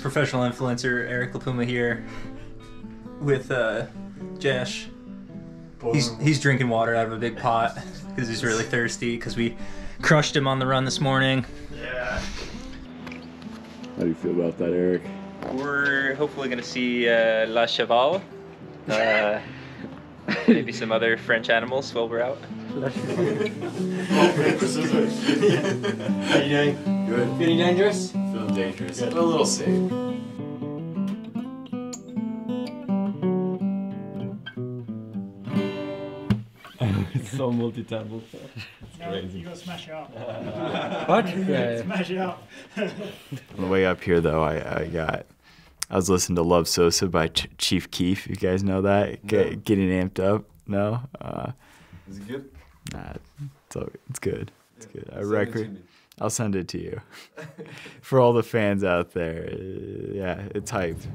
professional influencer Eric LaPuma here with Jesh. He's drinking water out of a big pot because he's really thirsty because we crushed him on the run this morning. Yeah. How do you feel about that, Eric? We're hopefully going to see La Cheval, maybe some other French animals while we're out. How you doing? Good. Feeling dangerous? Feeling dangerous. Good. But a little safe. It's so multi-temple. No, you gotta smash it up. What? Yeah. Smash it up. On the way up here, though, I was listening to Love Sosa by Chief Keef. You guys know that? No. Getting amped up? No? Is it good? Nah, it's good. It's good. I'll send it to you. For all the fans out there, yeah, it's hyped.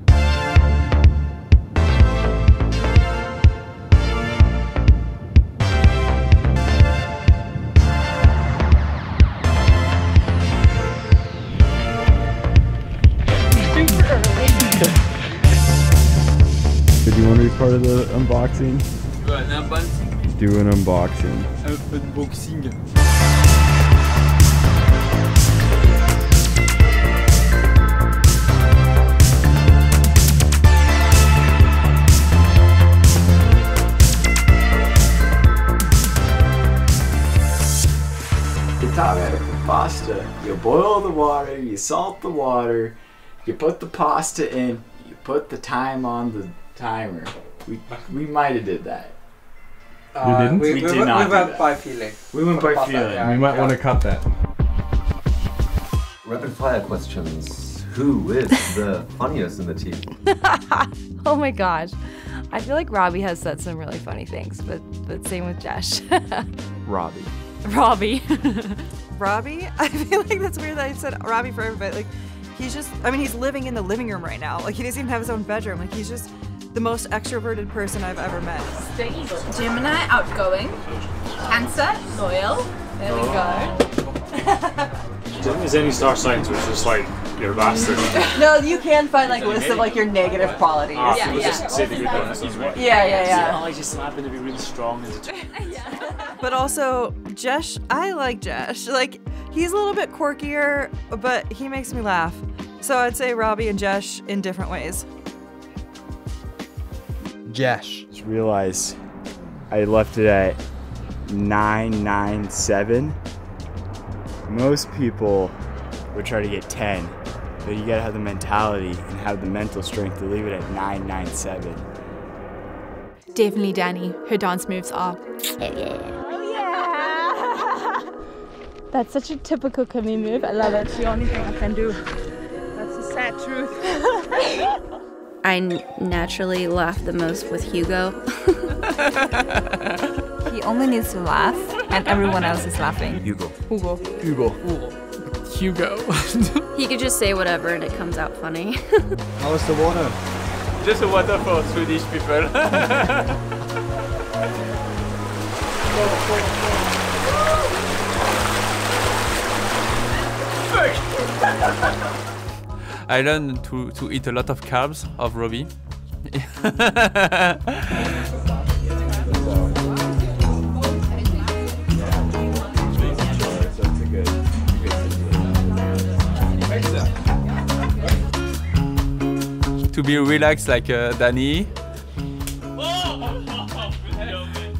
Did you want to be part of the unboxing? Do an unboxing. Unboxing. Italian pasta. You boil the water, you salt the water, you put the pasta in, you put the time on the timer. We might have did that. You didn't? We did not do went that. by feeling. We went by feeling. Yeah. We might want to cut that. Rapid fire questions. Who is the funniest in the team? Oh my gosh. I feel like Robbie has said some really funny things, but same with Jesh. Robbie. Robbie. Robbie? I feel like that's weird that I said Robbie for everybody. Like, he's just, I mean, he's living in the living room right now. Like, he doesn't even have his own bedroom. Like, he's just the most extroverted person I've ever met. Gemini, outgoing. Cancer, loyal. There we go. Is any star signs which is like, you're a bastard? No, you can find like lists of like your negative qualities. Yeah, just say the good ones as well. Yeah. I just happen to be really strong as a But also, Jesh, I like Jesh. Like, he's a little bit quirkier, but he makes me laugh. So I'd say Robbie and Jesh in different ways. Jesh. Just realized I left it at 997. Most people would try to get 10, but you gotta have the mentality and have the mental strength to leave it at 997. Definitely Danny. Her dance moves are. That's such a typical Camille move. I love it. It's the only thing I can do. That's the sad truth. I naturally laugh the most with Hugo. He only needs to laugh, and everyone else is laughing. Hugo. He could just say whatever and it comes out funny. How is the water? Just a water for Swedish people. I learned to eat a lot of carbs of Robbie. To be relaxed like Danny.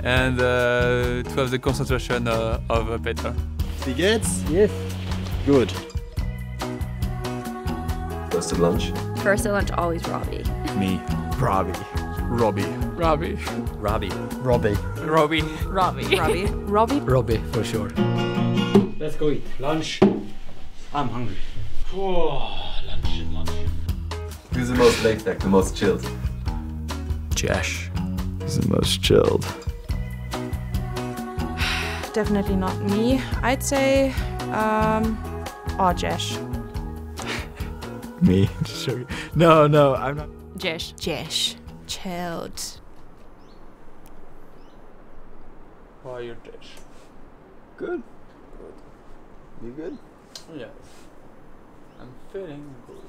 And to have the concentration of Peter. Wie geht's? Yes. Good. First at lunch. First at lunch, always Robbie. Me. Robbie. Robbie. Robbie. Robbie. Robbie. Robbie. Robbie? Robbie, for sure. Let's go eat. Lunch. I'm hungry. Lunch. Who's the most laid back, the most chilled? Jesh. He's the most chilled. Definitely not me. I'd say, Jesh. Me? No, I'm not. Jesh. Chilled. How are you, Jesh? Good. You good? Yes. I'm feeling good.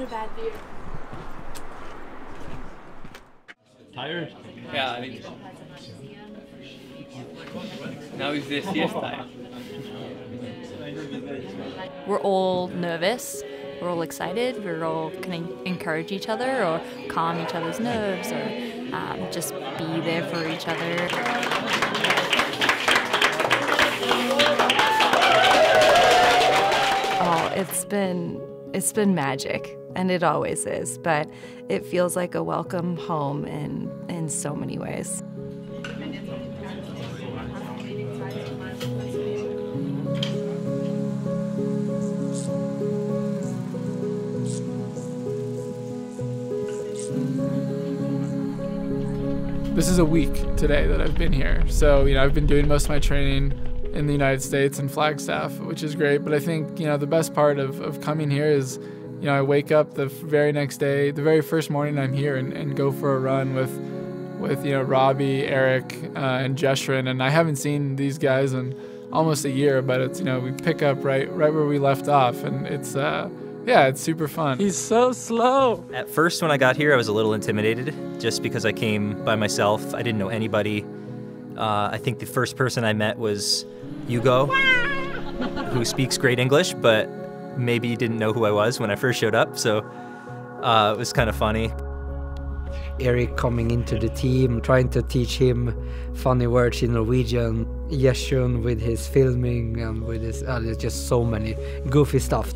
bad view. Tired? Yeah, I mean, now is the siesta time. We're all nervous, we're all excited, we're all kind of encourage each other or calm each other's nerves or just be there for each other. Oh, it's been magic, and it always is, but it feels like a welcome home in so many ways. This is a week today that I've been here. So, I've been doing most of my training in the United States in Flagstaff, which is great. But I think, the best part of coming here is, I wake up the very next day, the very first morning I'm here and go for a run with Robbie, Eric, and Jeshren. And I haven't seen these guys in almost a year, but it's, we pick up right where we left off. And it's, it's super fun. He's so slow. At first when I got here, I was a little intimidated just because I came by myself. I didn't know anybody. I think the first person I met was Hugo, who speaks great English, but maybe didn't know who I was when I first showed up, so it was kind of funny. Eric coming into the team, trying to teach him funny words in Norwegian, Jeshren with his filming and with his, there's just so many goofy stuff.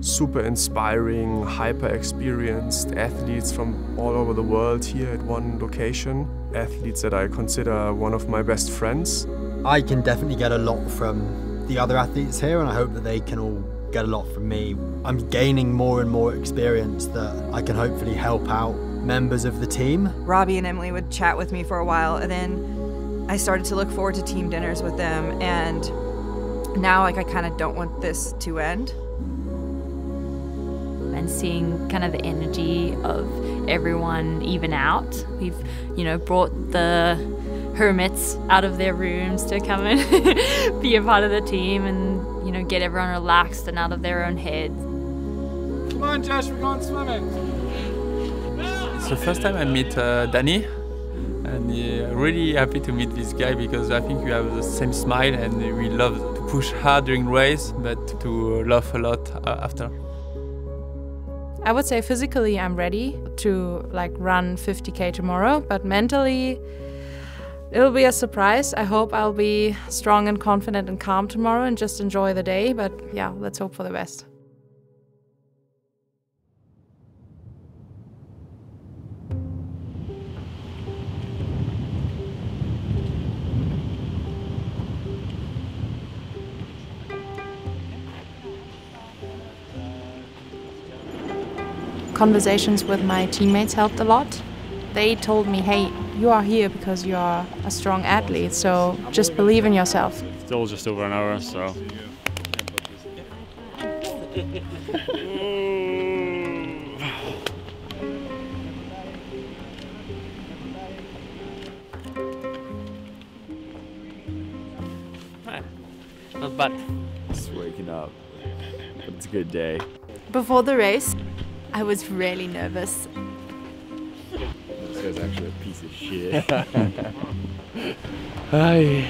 Super inspiring, hyper experienced athletes from all over the world here at one location. Athletes that I consider one of my best friends. I can definitely get a lot from the other athletes here, and I hope that they can all get a lot from me. I'm gaining more and more experience that I can hopefully help out members of the team. Robbie and Emily would chat with me for a while, and then I started to look forward to team dinners with them, and now I kind of don't want this to end. And seeing kind of the energy of everyone even out. We've, brought the hermits out of their rooms to come and be a part of the team and, get everyone relaxed and out of their own heads. Come on, Josh, we're going swimming. It's the first time I meet Danny, and really happy to meet this guy because I think we have the same smile and we love to push hard during race, but to laugh a lot after. I would say physically I'm ready to run 50k tomorrow, but mentally it'll be a surprise. I hope I'll be strong and confident and calm tomorrow and just enjoy the day, but yeah, let's hope for the best. Conversations with my teammates helped a lot. They told me, hey, you are here because you are a strong athlete, so just believe in yourself. Still just over an hour, so. Not bad. Just waking up, but it's a good day. Before the race, I was really nervous. This guy's actually a piece of shit. Hi.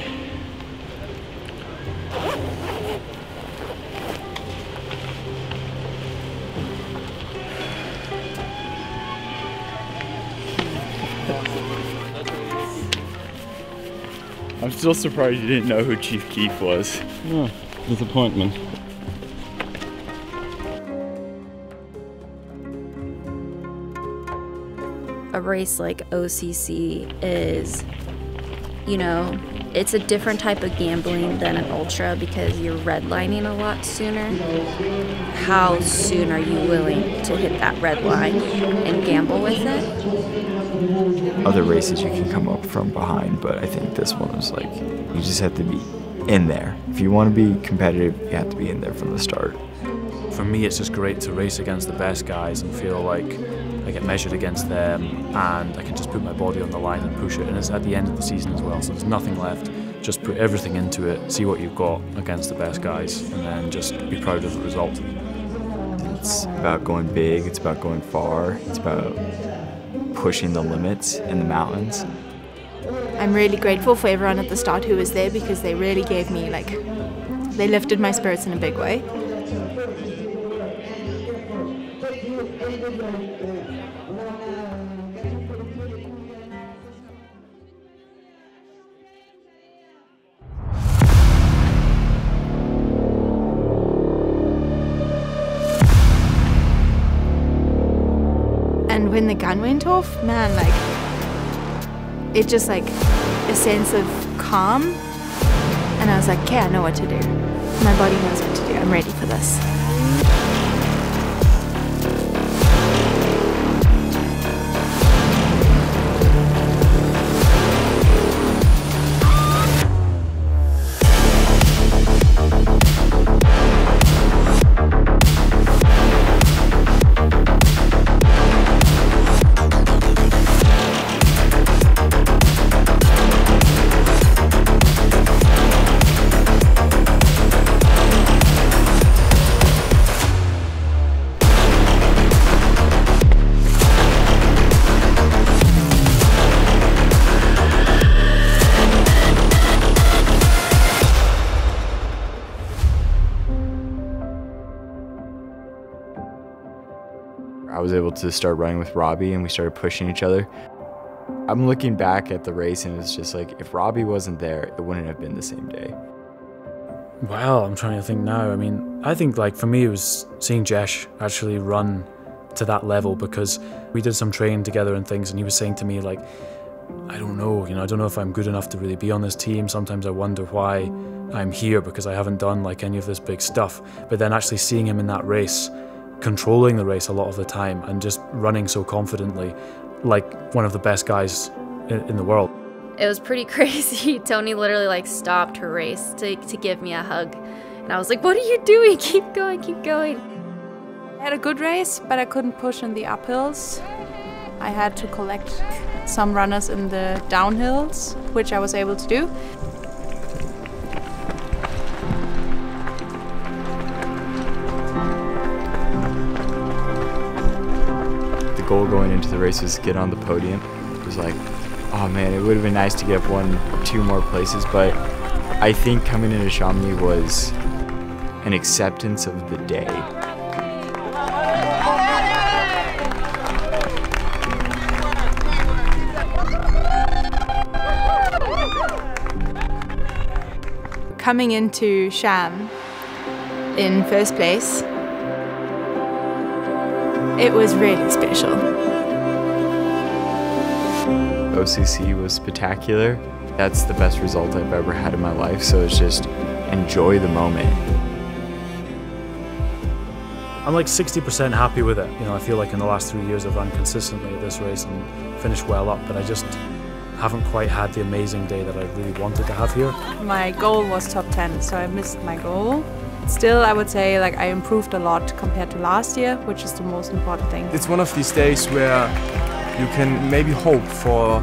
I'm still surprised you didn't know who Chief Keef was. Oh, disappointment. A race like OCC is, it's a different type of gambling than an ultra because you're redlining a lot sooner. How soon are you willing to hit that red line and gamble with it? Other races you can come up from behind, but I think this one is you just have to be in there. If you want to be competitive, you have to be in there from the start. For me, it's just great to race against the best guys and feel like I get measured against them and I can just put my body on the line and push it, and it's at the end of the season as well, so there's nothing left, just put everything into it, see what you've got against the best guys, and then just be proud of the result. It's about going big, it's about going far, it's about pushing the limits in the mountains. I'm really grateful for everyone at the start who was there, because they really gave me, like, they lifted my spirits in a big way. And when the gun went off, man, like, it just like a sense of calm. And I was like, okay, I know what to do. My body knows what to do. I'm ready for this. I was able to start running with Robbie and we started pushing each other. I'm looking back at the race and it's just like, if Robbie wasn't there, it wouldn't have been the same day. Well, I'm trying to think now. I mean, I think like for me it was seeing Jesh actually run to that level, because we did some training together and things, and he was saying to me like, I don't know, I don't know if I'm good enough to really be on this team. Sometimes I wonder why I'm here, because I haven't done like any of this big stuff. But then actually seeing him in that race, controlling the race a lot of the time and just running so confidently, like one of the best guys in the world. It was pretty crazy. Tony literally like stopped her race to give me a hug. And I was like, what are you doing? Keep going, keep going. I had a good race, but I couldn't push in the uphills. I had to collect some runners in the downhills, which I was able to do. The goal going into the race was to get on the podium. It was like, oh man, it would have been nice to get up 1 or 2 more places, but I think coming into Chamonix was an acceptance of the day. Coming into Cham in first place, it was really special. OCC was spectacular. That's the best result I've ever had in my life, so it's just enjoy the moment. I'm like 60% happy with it. I feel like in the last 3 years I've run consistently at this race and finished well up, but I just haven't quite had the amazing day that I really wanted to have here. My goal was top 10, so I missed my goal. Still, I would say like I improved a lot compared to last year, which is the most important thing. It's one of these days where you can maybe hope for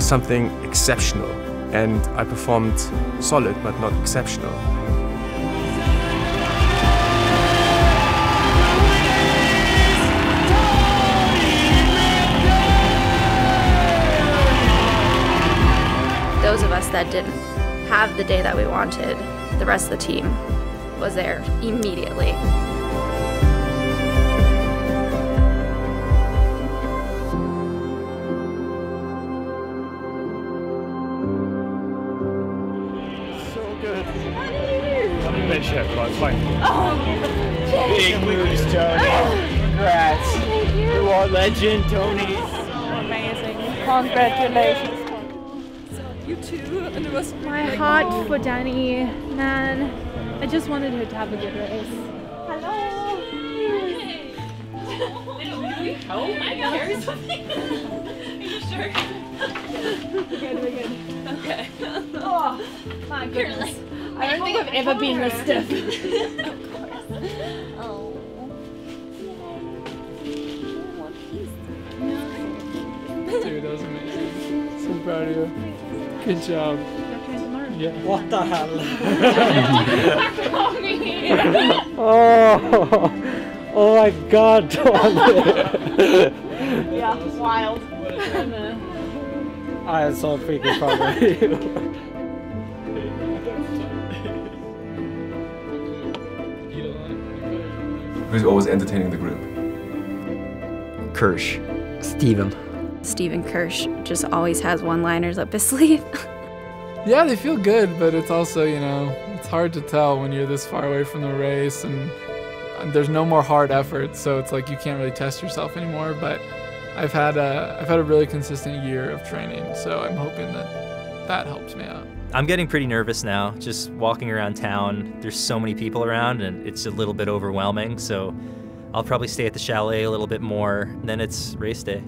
something exceptional, and I performed solid but not exceptional. Those of us that didn't have the day that we wanted, the rest of the team was there immediately. So good. I'm in bed chef, but it's fine. Oh, big news, Tony. Congrats. Thank you. You are legend, Tony. Amazing. Congratulations. You too, and it was my heart for Danny, man. I just wanted her to have a good race. Hello. Oh my God. Carry something. Are you sure? We're good. Okay. Oh my goodness. I don't think I've ever been this stiff. Of course. Oh. Dude, that was amazing. So proud of you. Good job. Yeah. What the hell? Oh my God, Yeah, wild. I am so freaking proud of you. Who's always entertaining the group? Kirsch. Steven. Steven Kirsch just always has one-liners up his sleeve. Yeah, they feel good, but it's also, you know, it's hard to tell when you're this far away from the race and there's no more hard effort, so it's like you can't really test yourself anymore. But I've had a really consistent year of training, so I'm hoping that helps me out. I'm getting pretty nervous now, just walking around town. There's so many people around and it's a little bit overwhelming, so I'll probably stay at the chalet a little bit more, then it's race day.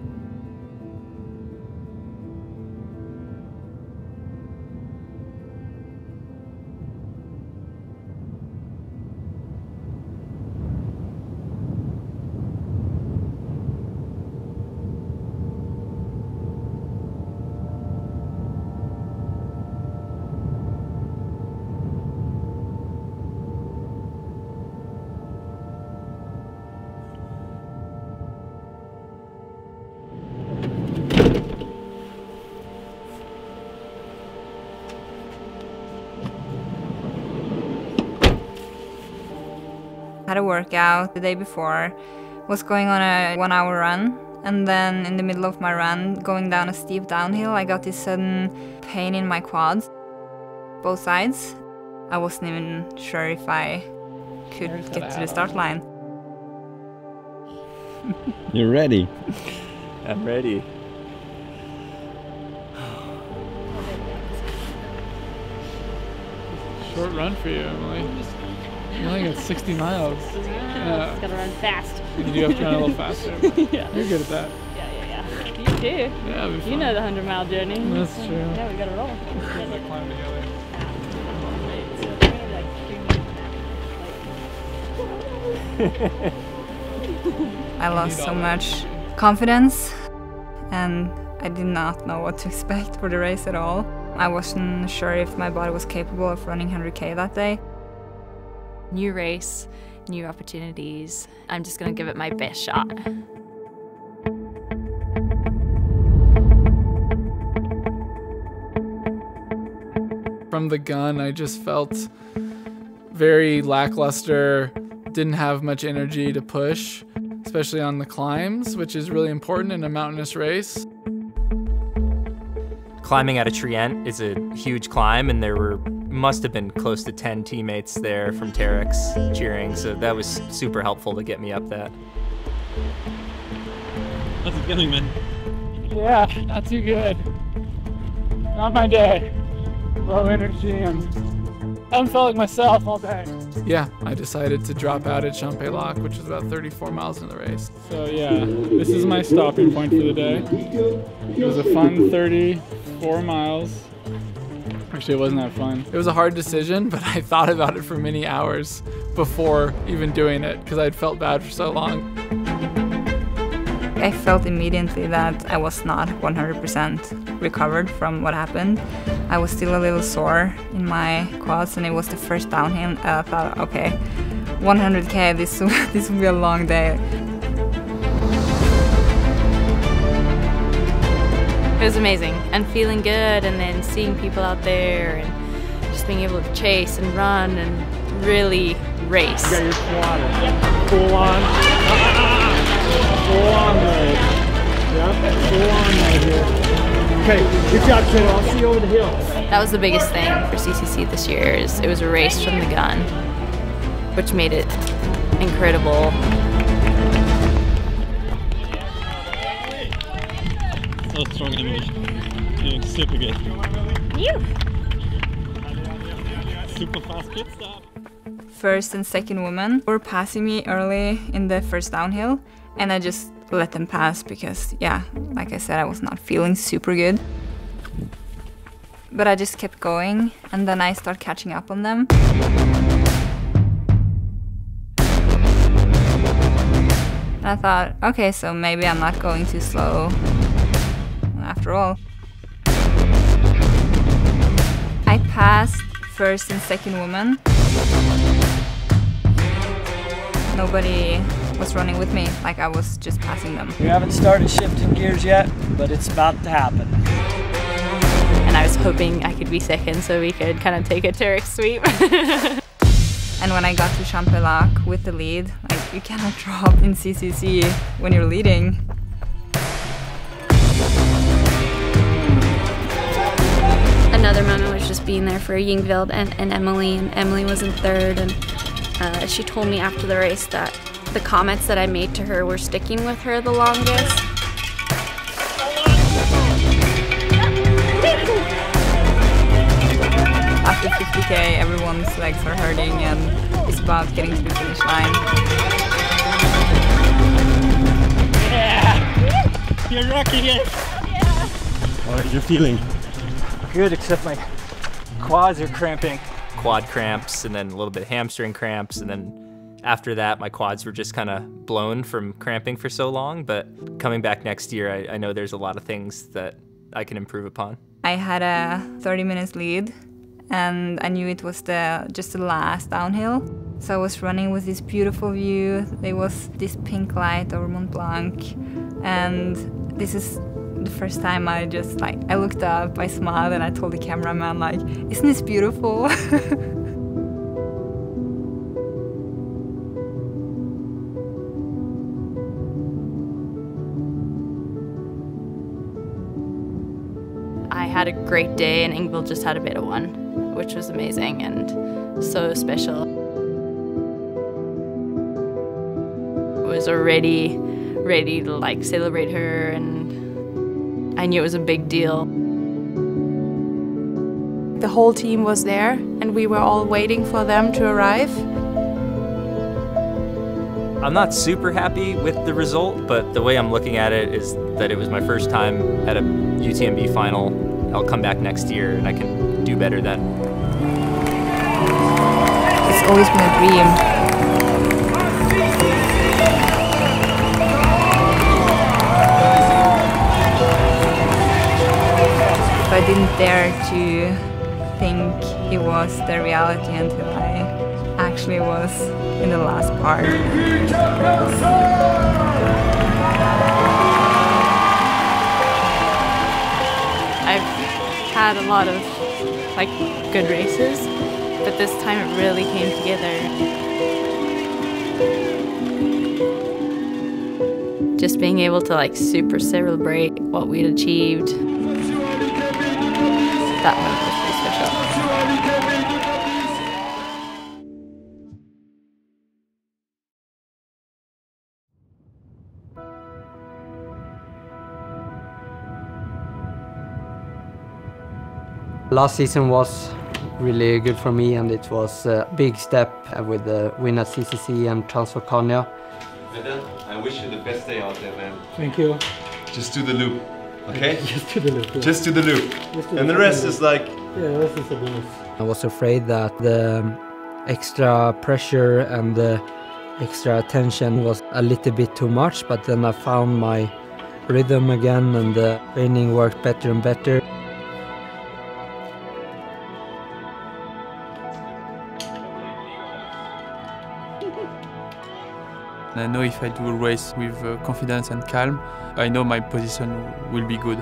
Had a workout the day before, was going on a 1 hour run, and then in the middle of my run, going down a steep downhill, I got this sudden pain in my quads, both sides. I wasn't even sure if I could get to the start line. You're ready? I'm ready. Short run for you, Emily. You only got 60 miles. Yeah. Gotta run fast. You do have to run a little faster. Yeah. You're good at that. Yeah. You too. Yeah, it'll be fun. You know the 100-mile journey. That's true. Yeah, we gotta roll. Like climb together. I lost so much confidence and I did not know what to expect for the race at all. I wasn't sure if my body was capable of running 100K that day. New race, new opportunities. I'm just gonna give it my best shot. From the gun, I just felt very lackluster, didn't have much energy to push, especially on the climbs, which is really important in a mountainous race. Climbing out of Trient is a huge climb, and there must have been close to 10 teammates there from TERREX cheering, so that was super helpful to get me up that. How's it going, man? Yeah, not too good. Not my day. Low energy and I haven't felt like myself all day. Yeah, I decided to drop out at Chamonix, which is about 34 miles in the race. So yeah, this is my stopping point for the day. It was a fun 34 miles. Actually, it wasn't that fun. It was a hard decision, but I thought about it for many hours before even doing it because I'd felt bad for so long. I felt immediately that I was not 100% recovered from what happened. I was still a little sore in my quads and it was the first downhill. I thought, okay, 100K, this will be a long day. It was amazing and feeling good, and then seeing people out there and just being able to chase and run and really race. You got your quad. Full on. Full on mode. Yep, full on mode here. Okay, good job, kiddo. I'll see you over the hill. That was the biggest thing for CCC this year. It was a race from the gun, which made it incredible. So strong, Emily. Doing super good. Super fast pit stop. First and second women were passing me early in the first downhill, and I just let them pass because, yeah, like I said, I was not feeling super good. But I just kept going, and then I started catching up on them. And I thought, okay, so maybe I'm not going too slow after all. I passed first and second woman. Nobody was running with me, like I was just passing them. We haven't started shifting gears yet, but it's about to happen. And I was hoping I could be second so we could kind of take a TERREX sweep. And when I got to Champlain with the lead, like, you cannot drop in CCC when you're leading. Another moment was just being there for Yingvild and Emily, and Emily was in third, and she told me after the race that the comments that I made to her were sticking with her the longest. After 50K, everyone's legs are hurting and it's about getting to the finish line. Yeah! You're rocking it! Yeah! How are you feeling? Good, except my quads are cramping. Quad cramps and then a little bit of hamstring cramps, and then after that my quads were just kind of blown from cramping for so long, but coming back next year I know there's a lot of things that I can improve upon. I had a 30 minutes lead and I knew it was just the last downhill. So I was running with this beautiful view. There was this pink light over Mont Blanc, and this is the first time I looked up, I smiled, and I told the cameraman, like, isn't this beautiful? I had a great day and Yngvild just had a better one, which was amazing and so special. I was already ready to like celebrate her, and I knew it was a big deal. The whole team was there and we were all waiting for them to arrive. I'm not super happy with the result, but the way I'm looking at it is that it was my first time at a UTMB final. I'll come back next year and I can do better then. It's always been a dream. I didn't dare to think it was the reality until I actually was in the last part. I've had a lot of like good races, but this time it really came together. Just being able to like super celebrate what we'd achieved. That moment was pretty special. Last season was really good for me, and it was a big step with the win at CCC and Transvolcania. I wish you the best day out there, man. Thank you. Just do the loop, okay? Just do the loop. Yeah. Just do the loop. And the rest is like... Yeah, the rest is a bonus. I was afraid that the extra pressure and the extra attention was a little bit too much, but then I found my rhythm again and the training worked better and better. I know if I do a race with confidence and calm, I know my position will be good.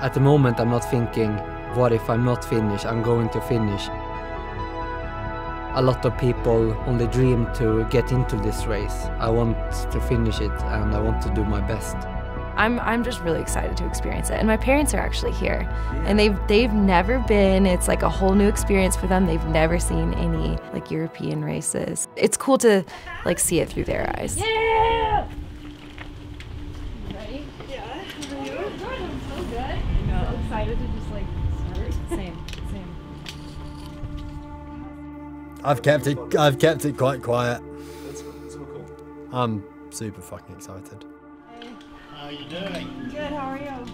At the moment I'm not thinking, what if I'm not finished? I'm going to finish. A lot of people only dream to get into this race. I want to finish it and I want to do my best. I'm just really excited to experience it, and my parents are actually here, and they've never been. It's like a whole new experience for them. They've never seen any like European races. It's cool to like see it through their eyes. Yeah! Ready? Yeah. How are you? Good. I'm so good. I'm so excited to just like start. Same. I've kept it quite quiet. That's so cool. I'm super fucking excited. How are you doing? Good. How are you?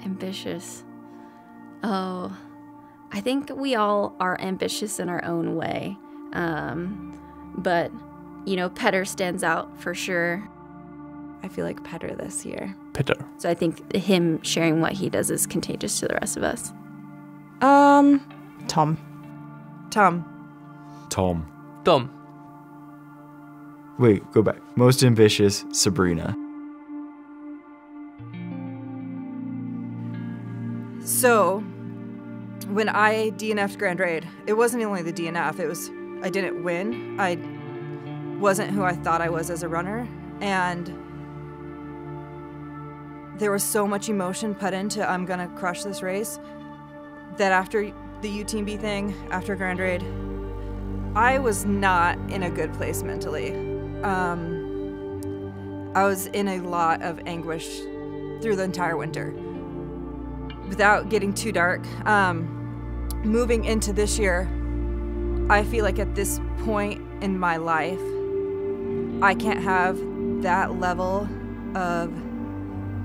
Ambitious. Oh, I think we all are ambitious in our own way. But, you know, Petter stands out for sure. I feel like Petter this year. Petter. So I think him sharing what he does is contagious to the rest of us. Tom. Tom. Wait, go back. Most ambitious, Sabrina. So, when I DNF'd Grand Raid, it wasn't only the DNF, it was I didn't win. I wasn't who I thought I was as a runner, and there was so much emotion put into I'm gonna crush this race that after the UTMB thing, after Grand Raid, I was not in a good place mentally. I was in a lot of anguish through the entire winter. Without getting too dark, moving into this year, I feel like at this point in my life, I can't have that level of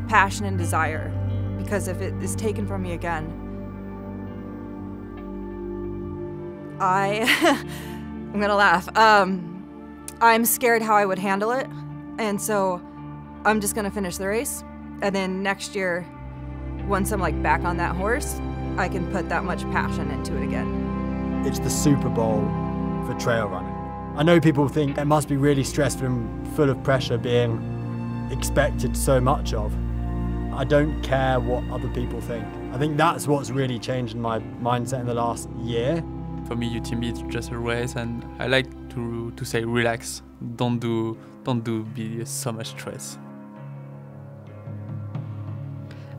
passion and desire, because if it is taken from me again, I'm gonna laugh. I'm scared how I would handle it, and so I'm just gonna finish the race, and then next year, once I'm like back on that horse, I can put that much passion into it again. It's the Super Bowl for trail running. I know people think it must be really stressful and full of pressure being expected so much of. I don't care what other people think. I think that's what's really changed my mindset in the last year. For me, UTMB is just a race, and I like to say relax. Don't be so much stress.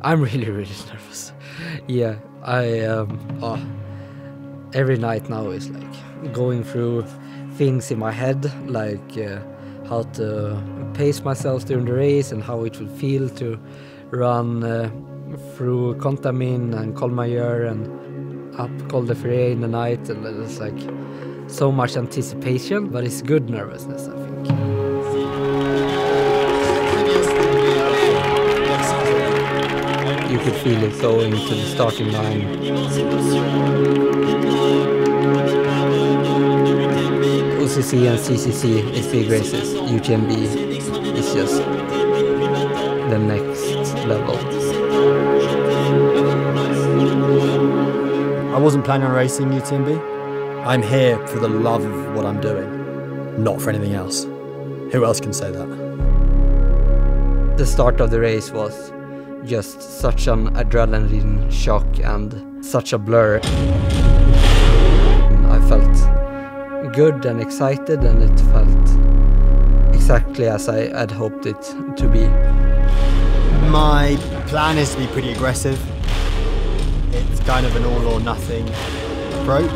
I'm really nervous. Yeah, every night now is like going through things in my head, like how to pace myself during the race and how it would feel to run through Contamine and Colmayer and up Col de Ferret in the night, and it's like so much anticipation, but it's good nervousness, I think. You could feel it going to the starting line. OCC and CCC is big races. UTMB is just the next level. I wasn't planning on racing UTMB. I'm here for the love of what I'm doing, not for anything else. Who else can say that? The start of the race was just such an adrenaline shock and such a blur. I felt good and excited, and it felt exactly as I had hoped it to be. My plan is to be pretty aggressive. It's kind of an all or nothing approach.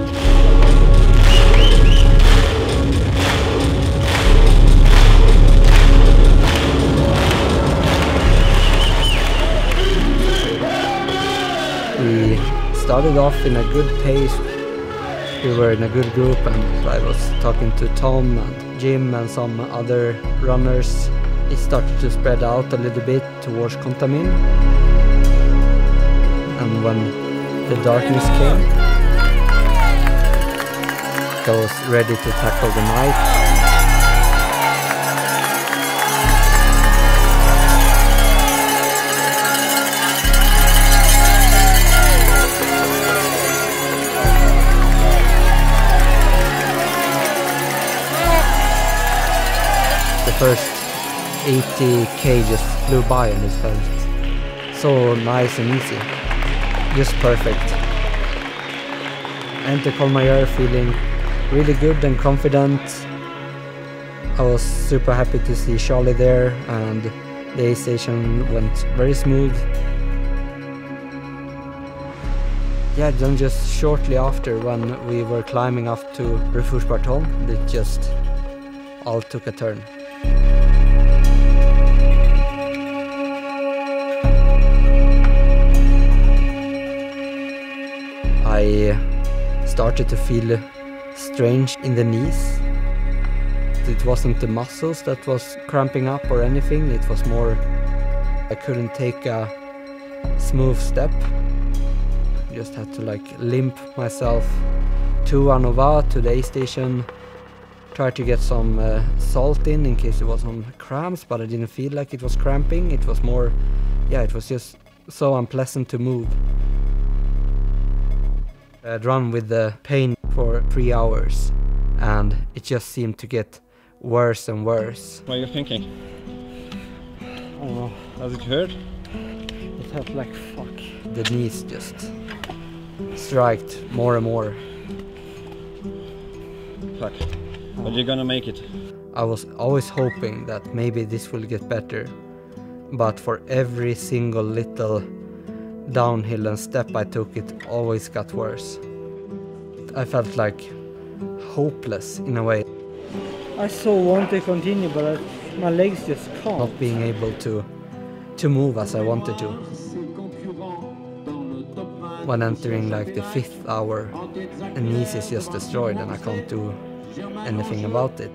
We started off in a good pace. We were in a good group, and I was talking to Tom and Jim and some other runners. It started to spread out a little bit towards Contamine. And when the darkness came, I was ready to tackle the night. The first 80k just flew by, and it felt so nice and easy. Just perfect. Enter Colmayer feeling really good and confident. I was super happy to see Charlie there, and the aid station went very smooth. Yeah, then just shortly after, when we were climbing up to Refuge Barton, it just all took a turn. I started to feel strange in the knees. It wasn't the muscles that was cramping up or anything, it was more I couldn't take a smooth step. Just had to like limp myself to Anova, to the aid station, Tried to get some salt in case there was some cramps, but I didn't feel like it was cramping. It was more, yeah, it was just so unpleasant to move. I'd run with the pain for 3 hours, and it just seemed to get worse and worse. What are you thinking? I don't know. Does it hurt? It hurt like fuck. The knees just striked more and more. Fuck. But you're gonna make it. I was always hoping that maybe this will get better, but for every single little downhill and step I took, it always got worse. I felt like hopeless in a way. I so want to continue, but my legs just can't. Not being able to move as I wanted to. When entering like the 5th hour, the knees is just destroyed and I can't do anything about it.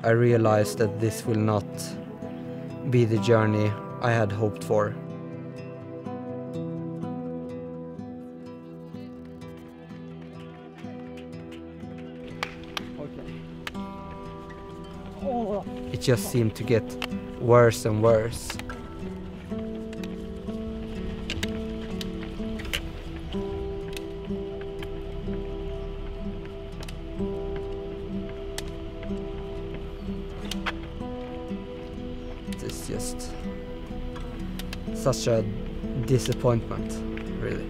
I realized that this will not be the journey I had hoped for. It just seemed to get worse and worse. It's just such a disappointment, really.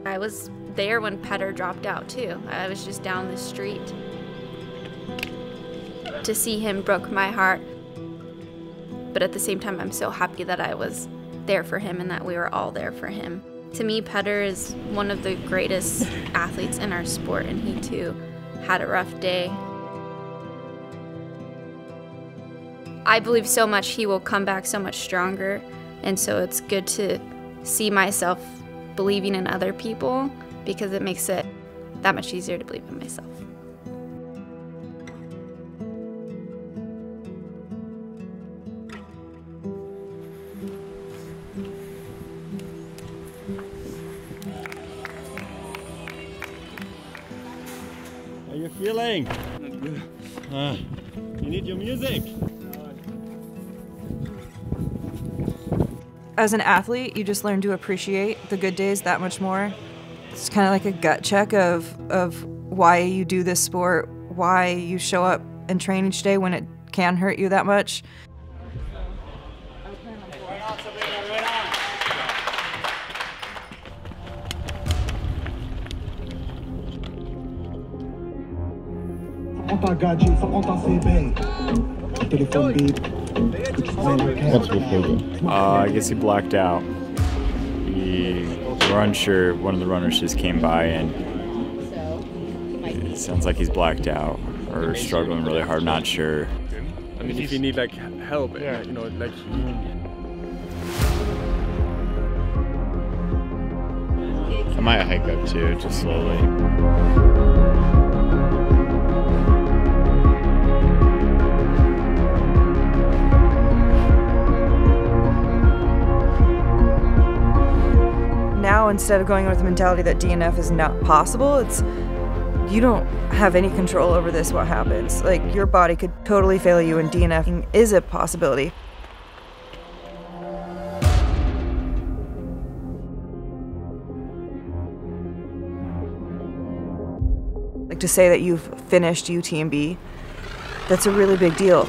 I was there when Petter dropped out too. I was just down the street. To see him broke my heart. But at the same time, I'm so happy that I was there for him and that we were all there for him. To me, Petter is one of the greatest athletes in our sport, and he too had a rough day. I believe so much he will come back so much stronger, and so it's good to see myself believing in other people, because it makes it that much easier to believe in myself. How are you feeling? You need your music. As an athlete, you just learn to appreciate the good days that much more. It's kind of like a gut check of why you do this sport, why you show up and train each day when it can hurt you that much. I guess he blacked out. We're unsure. One of the runners just came by and it sounds like he's blacked out or struggling really hard. Not sure. I mean, if you need like help, yeah, you know, like. I might hike up too, just slowly. Now, instead of going with the mentality that DNF is not possible, it's you don't have any control over this, what happens. Like, your body could totally fail you, and DNFing is a possibility. Like, to say that you've finished UTMB, that's a really big deal.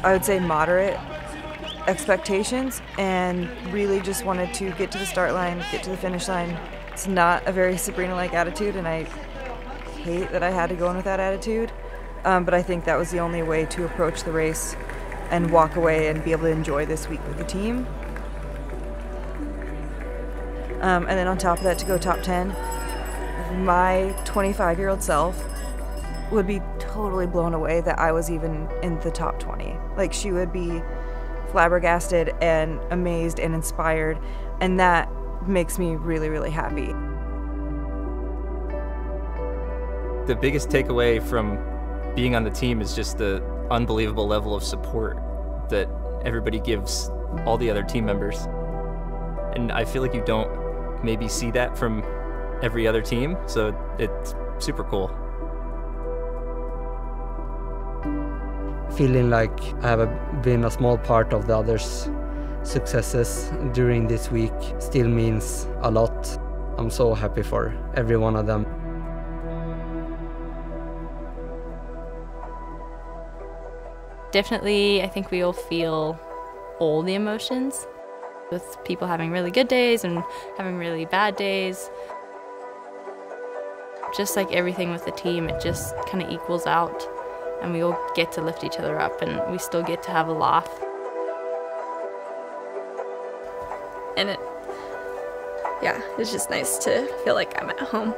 I would say moderate expectations, and really just wanted to get to the start line, get to the finish line. It's not a very Sabrina-like attitude, and I hate that I had to go in with that attitude, but I think that was the only way to approach the race and walk away and be able to enjoy this week with the team. And then on top of that, to go top 10, my 25-year-old self would be totally blown away that I was even in the top 20. Like, she would be flabbergasted and amazed and inspired, and that makes me really, really happy. The biggest takeaway from being on the team is just the unbelievable level of support that everybody gives all the other team members. And I feel like you don't maybe see that from every other team, so it's super cool. Feeling like I have been a small part of the others' successes during this week still means a lot. I'm so happy for every one of them. Definitely, I think we all feel all the emotions, with people having really good days and having really bad days. Just like everything with the team, it just kind of equals out, and we all get to lift each other up, and we still get to have a laugh. And it's just nice to feel like I'm at home.